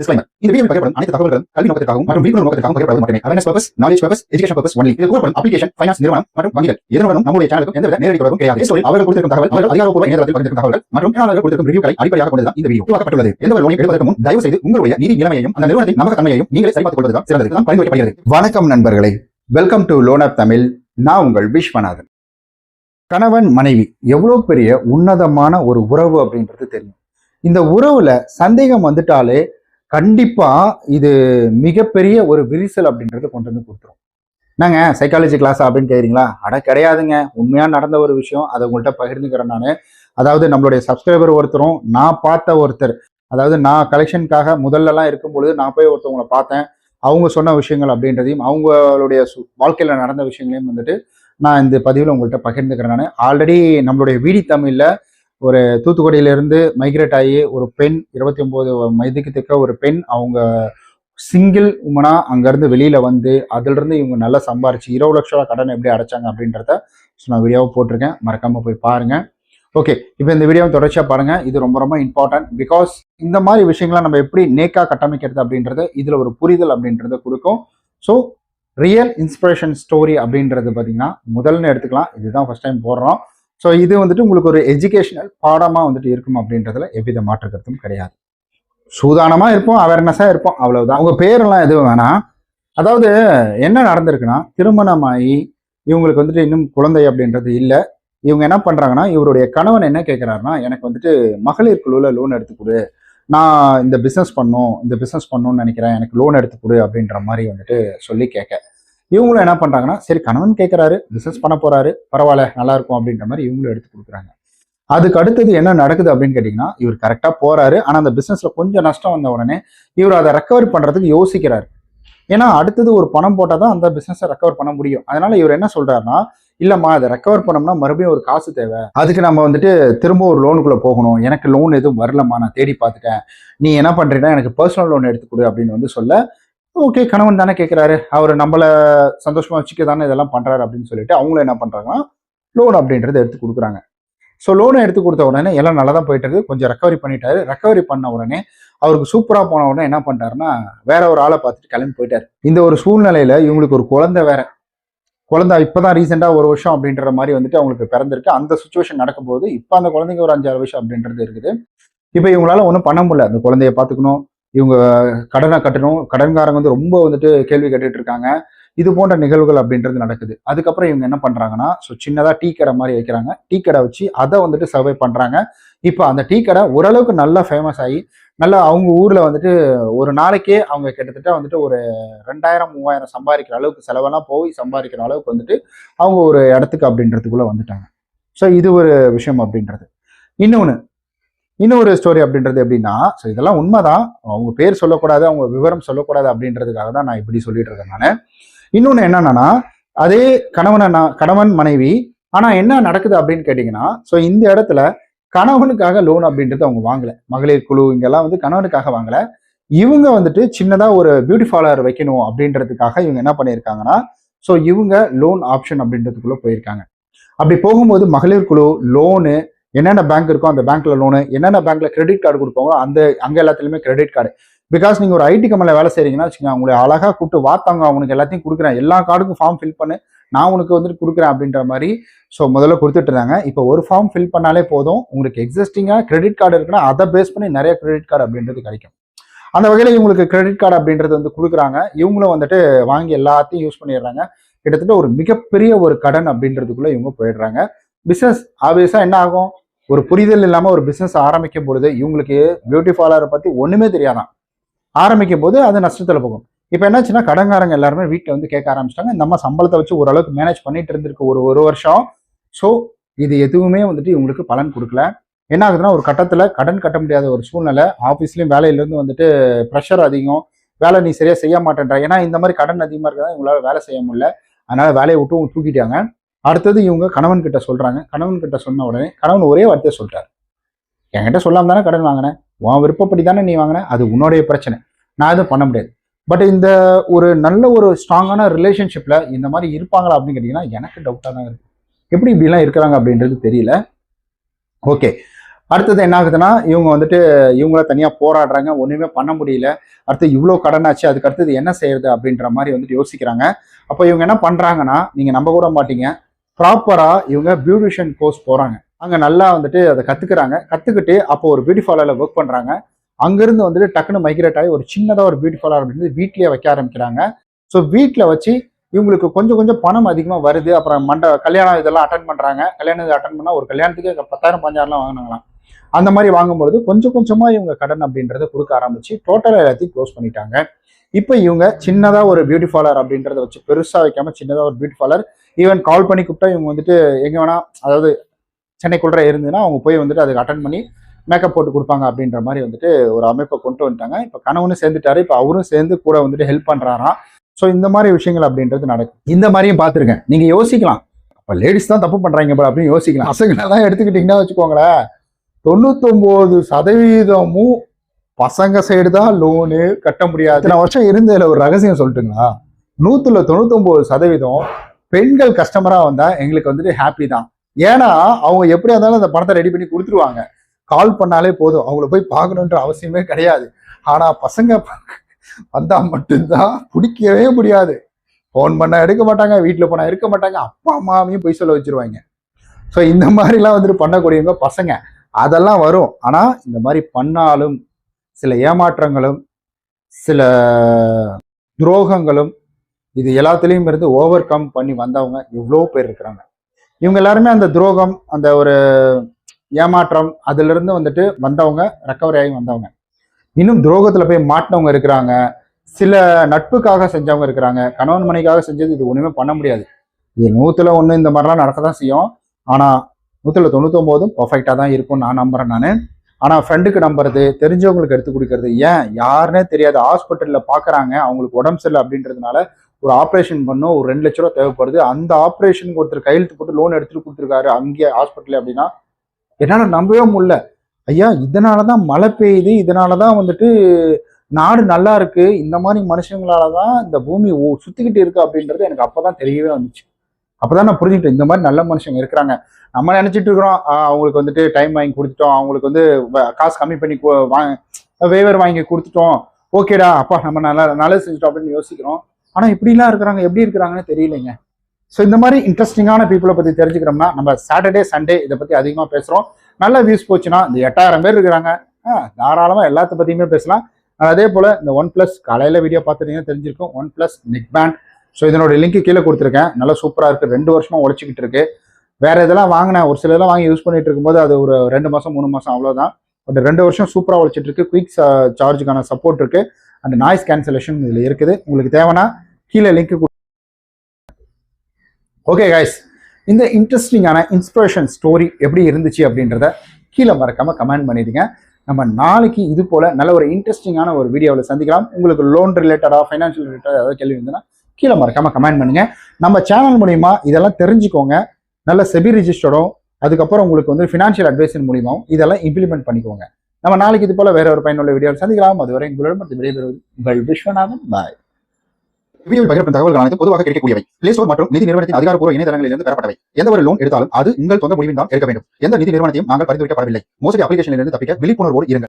Disclaimer. இந்த வீடியோவில் பகிரப்படும் அனைத்து தகவல்களும் கல்வி நோக்கத்திற்காகவும் மற்றும் விழிப்புணர்வு நோக்கத்திற்காகவும் பகிரப்படுவது மட்டுமே. Awareness purpose, knowledge purpose, education purpose only. இது கூறப்படும் அப்ளிகேஷன், ஃபைனான்ஸ் நிறுவனம் மற்றும் வங்கிகள் எதனுடனும் நம்முடைய சேனலுக்கும் எந்தவித நேரடி தொடர்பும் கிடையாது. இந்த ஸ்டோரியில் அவர்கள் கொடுத்திருக்கும் தகவல் அவர்கள் அதிகாரப்பூர்வ இணையதளத்தில் பகிர்ந்திருக்கும் தகவல்கள் மற்றும் பயனாளர்கள் கொடுத்திருக்கும் ரிவ்யூக்களை அடிப்படையாக கொண்டுதான் இந்த வீடியோ உருவாக்கப்பட்டுள்ளது. எந்த ஒரு லோனை எடுப்பதற்கு முன் தயவு செய்து உங்களுடைய நிதி நிலைமையையும் அந்த நிறுவனத்தின் நம்பகத்தன்மையையும் நீங்களே சரிபார்த்துக் கொள்வதுதான் சிறந்தது. இதுதான் பரிந்துரைக்கப்படுகிறது. வணக்கம் நண்பர்களே, welcome to Loan App Tamil. நான் உங்கள் விஸ்வநாதன். கணவன் மனைவி எவ்வளோ பெரிய உன்னதமான ஒரு உறவு அப்படின்றது தெரியும். இந்த உறவுல சந்தேகம் வந்துட்டாலே கண்டிப்பா இது மிகப்பெரிய ஒரு விரிசல் அப்படின்றது கொண்டு வந்து கொடுத்துரும். நாங்க சைக்காலஜி கிளாஸ் அப்படின்னு கேட்குறீங்களா? கிடையாதுங்க. உண்மையா நடந்த ஒரு விஷயம், அதை உங்கள்கிட்ட பகிர்ந்துக்கிறேன் நான். அதாவது நம்மளுடைய சப்ஸ்கிரைபர் ஒருத்தரும் நான் பார்த்த ஒருத்தர், அதாவது நான் கலெக்ஷனுக்காக முதல்லலாம் இருக்கும்பொழுது நான் போய் ஒருத்தவங்களை பார்த்தேன். அவங்க சொன்ன விஷயங்கள் அப்படின்றதையும் அவங்களுடைய வாழ்க்கையில் நடந்த விஷயங்களையும் வந்துட்டு நான் இந்த பதிவில் உங்கள்கிட்ட பகிர்ந்துக்கிறேன். நான் ஆல்ரெடி நம்மளுடைய வீடி தமிழில் ஒரு தூத்துக்குடியிலேருந்து மைக்ரேட் ஆகி ஒரு பெண் 29 வயதுக்கு தக்க ஒரு பெண், அவங்க சிங்கிள் உமனா அங்கேருந்து வெளியில் வந்து அதிலிருந்து இவங்க நல்லா சம்பாரிச்சு 20 லட்ச ரூபா கடன் எப்படி அடைச்சாங்க அப்படின்றத நான் வீடியோவை போட்டிருக்கேன். மறக்காமல் போய் பாருங்கள். ஓகே, இப்போ இந்த வீடியோவை தொடர்ச்சியாக பாருங்கள். இது ரொம்ப ரொம்ப இம்பார்ட்டன்ட். பிகாஸ் இந்த மாதிரி விஷயங்களை நம்ம எப்படி நேக்காக கட்டமைக்கிறது அப்படின்றது இதில் ஒரு புரிதல் அப்படின்றத கொடுக்கும். ஸோ ரியல் இன்ஸ்பிரேஷன் ஸ்டோரி அப்படின்றது பார்த்தீங்கன்னா முதல்னு எடுத்துக்கலாம். இதுதான் ஃபர்ஸ்ட் டைம் போடுறோம். ஸோ இது வந்துட்டு உங்களுக்கு ஒரு எஜுகேஷனல் பாடமாக வந்துட்டு இருக்கும் அப்படின்றதுல எவ்வித மாற்று கருத்தும் கிடையாது. சூதானமாக இருப்போம், அவேர்னஸாக இருப்போம், அவ்வளவுதான். அவங்க பேரெல்லாம் எதுவும் வேணாம். அதாவது என்ன நடந்திருக்குன்னா, திருமணமாகி இவங்களுக்கு வந்துட்டு இன்னும் குழந்தை அப்படின்றது இல்லை. இவங்க என்ன பண்ணுறாங்கன்னா, இவருடைய கணவன் என்ன கேட்குறாருன்னா, எனக்கு வந்துட்டு மகளிர் குழுவில் லோன் எடுத்து கொடு, நான் இந்த பிஸ்னஸ் பண்ணணும்னு நினைக்கிறேன், எனக்கு லோன் எடுத்து கொடு அப்படின்ற மாதிரி வந்துட்டு சொல்லி கேட்க, இவங்களும் என்ன பண்ணுறாங்கன்னா, சரி கணவன் கேட்குறாரு, பிஸ்னஸ் பண்ண போகிறாரு, பரவாயில்ல நல்லா இருக்கும் அப்படின்ற மாதிரி இவங்களும் எடுத்து கொடுக்குறாங்க. அதுக்கு அடுத்தது என்ன நடக்குது அப்படின்னு கேட்டிங்கன்னா, இவர் கரெக்டாக போகிறாரு. ஆனால் அந்த பிஸ்னஸில் கொஞ்சம் நஷ்டம் வந்த உடனே இவர் அதை ரெக்கவர் பண்ணுறதுக்கு யோசிக்கிறாரு. ஏன்னா அடுத்தது ஒரு பணம் போட்டால் தான் அந்த பிஸ்னஸை ரெக்கவர் பண்ண முடியும். அதனால இவர் என்ன சொல்கிறாருன்னா, இல்லைம்மா அதை ரெக்கவர் பண்ணோம்னா மறுபடியும் ஒரு காசு தேவை, அதுக்கு நம்ம வந்துட்டு திரும்ப ஒரு லோனுக்குள்ளே போகணும், எனக்கு லோன் எதுவும் வரலம்மா, நான் தேடி பார்த்துட்டேன், நீ என்ன பண்ணுறீங்கன்னா எனக்கு பர்சனல் லோன் எடுத்துக்கொடு அப்படின்னு வந்து சொல்ல, ஓகே கணவன் தானே கேட்குறாரு, அவர் நம்மளை சந்தோஷமாக வச்சுக்க தானே இதெல்லாம் பண்ணுறாரு அப்படின்னு சொல்லிட்டு அவங்களும் என்ன பண்ணுறாங்கன்னா லோன் அப்படின்றத எடுத்து கொடுக்குறாங்க. ஸோ லோனை எடுத்து கொடுத்த உடனே எல்லாம் நல்லா தான் போயிட்டு இருக்கு. கொஞ்சம் ரெக்கவரி பண்ணிட்டாரு. ரெக்கவரி பண்ண உடனே அவருக்கு சூப்பராக போன உடனே என்ன பண்ணிட்டாருன்னா, வேற ஒரு ஆளை பார்த்துட்டு கிளம்பி போயிட்டாரு. இந்த ஒரு சூழ்நிலையில இவங்களுக்கு ஒரு குழந்தை இப்போதான் ரீசெண்டாக 1 வருஷம் அப்படின்ற மாதிரி வந்துட்டு அவங்களுக்கு பிறந்திருக்கு. அந்த சுச்சுவேஷன் நடக்கும்போது இப்போ அந்த குழந்தைங்க ஒரு 5-6 வருஷம் அப்படின்றது இருக்குது. இப்போ இவங்களால ஒன்றும் பண்ண முடியல. அந்த குழந்தைய பார்த்துக்கணும், இவங்க கடனை கட்டணும், கடன்காரங்க வந்து ரொம்ப வந்துட்டு கேள்வி கேட்டுட்டு இருக்காங்க. இது போன்ற நிகழ்வுகள் அப்படின்றது நடக்குது. அதுக்கப்புறம் இவங்க என்ன பண்றாங்கன்னா, ஸோ சின்னதாக டீ கடை மாதிரி வைக்கிறாங்க. டீ கடை வச்சு அதை வந்துட்டு சர்வை பண்றாங்க. இப்போ அந்த டீ கடை ஓரளவுக்கு நல்லா ஃபேமஸ் ஆகி நல்லா அவங்க ஊர்ல வந்துட்டு ஒரு நாளைக்கே அவங்க கிட்டத்தட்ட வந்துட்டு ஒரு 2000-3000 சம்பாதிக்கிற அளவுக்கு, செலவெல்லாம் போய் சம்பாதிக்கிற அளவுக்கு வந்துட்டு அவங்க ஒரு இடத்துக்கு அப்படின்றதுக்குள்ள வந்துட்டாங்க. ஸோ இது ஒரு விஷயம் அப்படின்றது. இன்னொரு ஸ்டோரி அப்படின்றது எப்படின்னா, ஸோ இதெல்லாம் உண்மைதான், அவங்க பேர் சொல்லக்கூடாது, அவங்க விவரம் சொல்லக்கூடாது அப்படின்றதுக்காக தான் நான் இப்படி சொல்லிட்டு இருக்கேன் நான். இன்னொன்று என்னன்னா, அதே கணவன் மனைவி, ஆனால் என்ன நடக்குது அப்படின்னு கேட்டிங்கன்னா, ஸோ இந்த இடத்துல கணவனுக்காக லோன் அப்படின்றது அவங்க வாங்கலை. மகளிர் குழு இங்கெல்லாம் வந்து கணவனுக்காக வாங்கலை. இவங்க வந்துட்டு சின்னதாக ஒரு பியூட்டி பார்லர் வைக்கணும் அப்படின்றதுக்காக இவங்க என்ன பண்ணியிருக்காங்கன்னா, ஸோ இவங்க லோன் ஆப்ஷன் அப்படின்றதுக்குள்ளே போயிருக்காங்க. அப்படி போகும்போது மகளிர் குழு லோனு என்னென்ன பேங்க் இருக்கோ அந்த பேங்க்ல லோனு, என்னென்ன பேங்க்ல கிரெடிட் கார்டு கொடுப்பாங்களோ அங்கே எல்லாத்துலேயுமே கிரெடிட் கார்டு. பிகாஸ் நீங்கள் ஒரு ஐடி கம்பெனியில் வேலை செய்றீங்கன்னா வச்சுக்கோங்க, உங்களை அழகாக கூப்பிட்டு வாத்தாங்க, அவனுக்கு எல்லாத்தையும் கொடுக்குறேன், எல்லா கார்டுக்கும் ஃபார்ம் ஃபில் பண்ணு, நான் உனக்கு வந்துட்டு கொடுக்குறேன் அப்படின்ற மாதிரி ஸோ முதல்ல கொடுத்துட்டு இருந்தாங்க. இப்போ ஒரு ஃபார்ம் ஃபில் பண்ணாலே போதும், உங்களுக்கு எக்ஸிஸ்டிங்காக கிரெடிட் கார்டு இருக்குன்னா அதை பேஸ் பண்ணி நிறைய கிரெடிட் கார்டு அப்படின்றது கிடைக்கும். அந்த வகையில் இவங்களுக்கு கிரெடிட் கார்டு அப்படின்றது வந்து கொடுக்குறாங்க. இவங்களும் வந்துட்டு வாங்கி எல்லாத்தையும் யூஸ் பண்ணிடுறாங்க. கிட்டத்தட்ட ஒரு மிகப்பெரிய ஒரு கடன் அப்படின்றதுக்குள்ள இவங்க போயிடுறாங்க. பிஸ்னஸ் ஆப்வியஸாக என்ன ஆகும், ஒரு புரிதல் இல்லாமல் ஒரு பிஸ்னஸ் ஆரம்பிக்கும் பொழுது இவங்களுக்கு பியூட்டி பார்லரை பற்றி ஒன்றுமே தெரியாதான். ஆரம்பிக்கும் போது அது நஷ்டத்தில் போகும். இப்போ என்னாச்சுன்னா, கடன்காரங்க எல்லாருமே வீட்டில் வந்து கேட்க ஆரம்பிச்சிட்டாங்க. இந்த அம்மா சம்பளத்தை வச்சு ஓரளவுக்கு மேனேஜ் பண்ணிட்டு இருந்திருக்கு ஒரு வருஷம். ஸோ இது எதுவுமே வந்துட்டு இவங்களுக்கு பலன் கொடுக்கல. என்ன ஆகுதுன்னா, ஒரு கட்டத்தில் கடன் கட்ட முடியாத ஒரு சூழ்நிலை, ஆஃபீஸ்லேயும் வேலையிலேருந்து வந்துட்டு ப்ரெஷர் அதிகம், வேலை நீ சரியாக செய்ய மாட்டேன்ற, ஏன்னா இந்த மாதிரி கடன் அதிகமாக இருக்கிறதா இவங்களால வேலை செய்ய முடியல. அதனால வேலையை விட்டு தூக்கிட்டாங்க. அடுத்தது இவங்க கணவன் கிட்ட சொல்றாங்க. கணவன் கிட்ட சொன்ன உடனே கணவன் ஒரே வார்த்தையை சொல்லிட்டார், என்கிட்ட சொல்லாம தானே கடன் வாங்கினேன், உன் விருப்பப்படி தானே நீ வாங்கின, அது உன்னுடைய பிரச்சனை, நான் எதுவும் பண்ண முடியாது. பட் இந்த ஒரு நல்ல ஒரு ஸ்ட்ராங்கான ரிலேஷன்ஷிப்ல இந்த மாதிரி இருப்பாங்களா அப்படின்னு கேட்டீங்கன்னா எனக்கு டவுட்டாக தான் இருக்கு. எப்படி இப்படிலாம் இருக்கிறாங்க அப்படின்றது தெரியல. ஓகே, அடுத்தது என்ன ஆகுதுன்னா இவங்க வந்துட்டு இவங்கள தனியாக போராடுறாங்க, ஒன்றுமே பண்ண முடியல. அடுத்து இவ்வளோ கடனாச்சு, அதுக்கு அடுத்தது என்ன செய்யறது அப்படின்ற மாதிரி வந்துட்டு யோசிக்கிறாங்க. அப்போ இவங்க என்ன பண்ணுறாங்கன்னா, நீங்கள் நம்ப கூட மாட்டீங்க, ப்ராப்பராக இவங்க பியூட்டிஷியன் கோர்ஸ் போகிறாங்க. அங்கே நல்லா வந்துட்டு அதை கற்றுக்குறாங்க. கற்றுக்கிட்டு அப்போ ஒரு பியூட்டி பார்லரில் ஒர்க் பண்ணுறாங்க. அங்கேருந்து வந்துட்டு டக்குன்னு மைக்ரேட் ஆகி ஒரு சின்னதாக ஒரு பியூட்டி பார்லர் அப்படின்னு வீட்லேயே வைக்க ஆரம்பிக்கிறாங்க. ஸோ வீட்டில் வச்சு இவங்களுக்கு கொஞ்சம் கொஞ்சம் பணம் அதிகமாக வருது. அப்புறம் கல்யாணம் இதெல்லாம் அட்டன் பண்ணுறாங்க. கல்யாணம் அட்டன் பண்ணால் ஒரு கல்யாணத்துக்கு 10,000 15,000 வாங்கினாங்களாம். அந்த மாதிரி வாங்கும்பொழுது கொஞ்சம் கொஞ்சமாக இவங்க கடன் அப்படின்றத கொடுக்க ஆரம்பிச்சு டோட்டலாக எல்லாத்தையும் க்ளோஸ் பண்ணிட்டாங்க. இப்போ இவங்க சின்னதாக ஒரு பியூட்டி பார்லர் அப்படின்றத வச்சு பெருசாக வைக்காம சின்னதாக ஒரு பியூட்டி பார்லர், ஈவன் கால் பண்ணி கூப்பிட்டா இவங்க வந்துட்டு எங்கே வேணா, அதாவது சென்னைக்குள்ளே இருந்ததுன்னா அவங்க போய் வந்துட்டு அதுக்கு அட்டன் பண்ணி மேக்கப் போட்டு கொடுப்பாங்க அப்படின்ற மாதிரி வந்துட்டு ஒரு அமைப்பை கொண்டு வந்துட்டாங்க. இப்போ கணவனும் சேர்ந்துட்டாரு, இப்போ அவரும் சேர்ந்து கூட வந்துட்டு ஹெல்ப் பண்ணுறாராம். ஸோ இந்த மாதிரி விஷயங்கள் அப்படின்றது நடக்கும். இந்த மாதிரியும் பார்த்துருக்கேன். நீங்கள் யோசிக்கலாம், அப்போ லேடிஸ் தான் தப்பு பண்ணுறாங்க அப்படின்னு யோசிக்கலாம். பசங்களெல்லாம் எடுத்துக்கிட்டிங்கன்னா வச்சுக்கோங்களேன், 99% பசங்க சைடு தான் லோனு கட்ட முடியாது. இத்தனை வருஷம் இருந்ததுல ஒரு ரகசியம் சொல்லட்டுங்களா, 99% பெண்கள் கஸ்டமரா வந்தா எங்களுக்கு வந்துட்டு ஹாப்பி தான். ஏன்னா அவங்க எப்படியா இருந்தாலும் அந்த பணத்தை ரெடி பண்ணி கொடுத்துருவாங்க. கால் பண்ணாலே போதும், அவங்கள போய் பார்க்கணுன்ற அவசியமே கிடையாது. ஆனா பசங்க வந்தா மட்டும்தான் பிடிக்கவே முடியாது. ஃபோன் பண்ணா எடுக்க மாட்டாங்க, வீட்டில் போனா இருக்க மாட்டாங்க, அப்பா அம்மாவையும் போய் சொல்ல வச்சிருவாங்க. ஸோ இந்த மாதிரிலாம் வந்துட்டு பண்ணக்கூடியவங்க பசங்க. அதெல்லாம் வரும். ஆனா இந்த மாதிரி பண்ணாலும் சில ஏமாற்றங்களும் சில துரோகங்களும் இது எல்லாத்துலேயும் இருந்து ஓவர் கம் பண்ணி வந்தவங்க எவ்வளோ பேர் இருக்கிறாங்க. இவங்க எல்லாருமே அந்த துரோகம், அந்த ஒரு ஏமாற்றம், அதுல இருந்து வந்துட்டு வந்தவங்க, ரெக்கவரி ஆகி வந்தவங்க. இன்னும் துரோகத்துல போய் மாட்டினவங்க இருக்கிறாங்க, சில நட்புக்காக செஞ்சவங்க இருக்கிறாங்க. கணவன் மனைக்காக செஞ்சது இது ஒண்ணுமே பண்ண முடியாது. இது 100ல் 1 இந்த மாதிரிலாம் நடக்கதான் செய்யும். ஆனா 100ல் 99 பர்ஃபெக்டா தான் இருக்கும் நான் நம்புறேன் நான். ஆனா ஃப்ரெண்டுக்கு நம்புறது, தெரிஞ்சவங்களுக்கு எடுத்து கொடுக்கறது, ஏன் யாருன்னே தெரியாது, ஹாஸ்பிட்டல்ல பாக்குறாங்க, அவங்களுக்கு உடம்பு சரியில்லை அப்படின்றதுனால ஒரு ஆப்ரேஷன் பண்ணும், ஒரு 2 லட்ச ரூபா தேவைப்படுது, அந்த ஆப்ரேஷனுக்கு ஒருத்தர் கையெழுத்து போட்டு லோன் எடுத்துட்டு கொடுத்துருக்காரு அங்கே ஹாஸ்பிட்டல் அப்படின்னா என்னால நம்பவே முடியல. ஐயா, இதனாலதான் மழை பெய்யுது, இதனாலதான் வந்துட்டு நாடு நல்லா இருக்கு, இந்த மாதிரி மனுஷங்களாலதான் இந்த பூமி சுத்திக்கிட்டு இருக்கு அப்படின்றது எனக்கு அப்பதான் தெரியவே வந்துச்சு. அப்பதான் நான் புரிஞ்சுக்கிட்டேன், இந்த மாதிரி நல்ல மனுஷங்க இருக்கிறாங்க. நம்ம நினைச்சிட்டு இருக்கிறோம் அவங்களுக்கு வந்துட்டு டைம் வாங்கி கொடுத்துட்டோம், அவங்களுக்கு வந்து காசு கம்மி பண்ணி வேவர் வாங்கி கொடுத்துட்டோம், ஓகேடா அப்பா நம்ம நல்லது செஞ்சுட்டோம் அப்படின்னு யோசிக்கிறோம். ஆனா இப்படிலாம் இருக்கிறாங்க, எப்படி இருக்கிறாங்கன்னு தெரியலைங்க. ஸோ இந்த மாதிரி இன்ட்ரெஸ்டிங்கான பீப்புளை பத்தி தெரிஞ்சுக்கிறோம்னா நம்ம சாட்டர்டே சண்டே இதை பத்தி அதிகமா பேசுறோம். நல்ல வியூஸ் போச்சுன்னா இந்த 8000 பேர் இருக்கிறாங்க, தாராளமா எல்லாத்த பத்தியுமே பேசலாம். அதே போல இந்த OnePlus காலையில வீடியோ பார்த்துட்டீங்கன்னா தெரிஞ்சிருக்கும், OnePlus நெக் பேண்ட். ஸோ இதனோட லிங்க் கீழே கொடுத்துருக்கேன். நல்லா சூப்பரா இருக்கு, 2 வருஷமா உழைச்சிக்கிட்டு இருக்கு. வேற இதெல்லாம் வாங்கினேன், ஒரு சில இதெல்லாம் வாங்கி யூஸ் பண்ணிட்டு இருக்கும்போது அது ஒரு 2 மாசம் 3 மாசம் அவ்வளவுதான். பட் 2 வருஷம் சூப்பரா உழைச்சிட்டு இருக்கு. குயிக் சார்ஜுக்கான சப்போர்ட் இருக்கு, அண்ட் நாய்ஸ் கேன்சலேஷன் இதுல இருக்குது. உங்களுக்கு தேவைன்னா கீழே லிங்க். ஓகே கைஸ், இந்த இன்ட்ரெஸ்டிங்கான இன்ஸ்பிரேஷன் ஸ்டோரி எப்படி இருந்துச்சு அப்படின்றத கீழே மறக்காம கமெண்ட் பண்ணிடுங்க. நம்ம நாளைக்கு இது போல நல்ல ஒரு இன்ட்ரெஸ்டிங்கான ஒரு வீடியோவில் சந்திக்கலாம். உங்களுக்கு லோன் ரிலேட்டடா, ஃபைனான்ஷியல் ரிலேட்டடா ஏதாவது கேள்வி இருந்ததுன்னா கீழே மறக்காம கமெண்ட் பண்ணுங்க. நம்ம சேனல் மூலியமா இதெல்லாம் தெரிஞ்சுக்கோங்க. நல்ல செபி ரிஜிஸ்டரும், அதுக்கப்புறம் உங்களுக்கு வந்து ஃபினான்ஷியல் அட்வைஸின் மூலியமாவும் இதெல்லாம் இம்ப்ளிமெண்ட் பண்ணிக்கோங்க. நம்ம நாளைக்கு இது போல வேற ஒரு பயனுள்ள வீடியோவில் சந்திக்கலாம். அதுவரை உங்களிடம் விடைபெறுவது உங்கள் விஸ்வநாதன். பாய். வீடியோவில் பகிரப்படும் தகவல்கள் அனைத்தும் பொதுவாக கிடைக்கக்கூடியவை. பிளே ஸ்டோர் மற்றும் நிதி நிறுவனத்தின் அதிகாரப்பூர்வ இணையதளங்களிலிருந்து பெறப்பட்டவை. எந்த ஒரு லோன் எடுத்தாலும் அது உங்கள் சொந்த முடிவில் தான் எடுக்க வேண்டும். எந்த நிதி நிறுவனத்தையும் நாங்கள் பரிந்துரைக்கப்படவில்லை. மோசடி அப்ளிகேஷனிலிருந்து தப்பிக்க விழிப்புணர்வோடு இருங்கள்.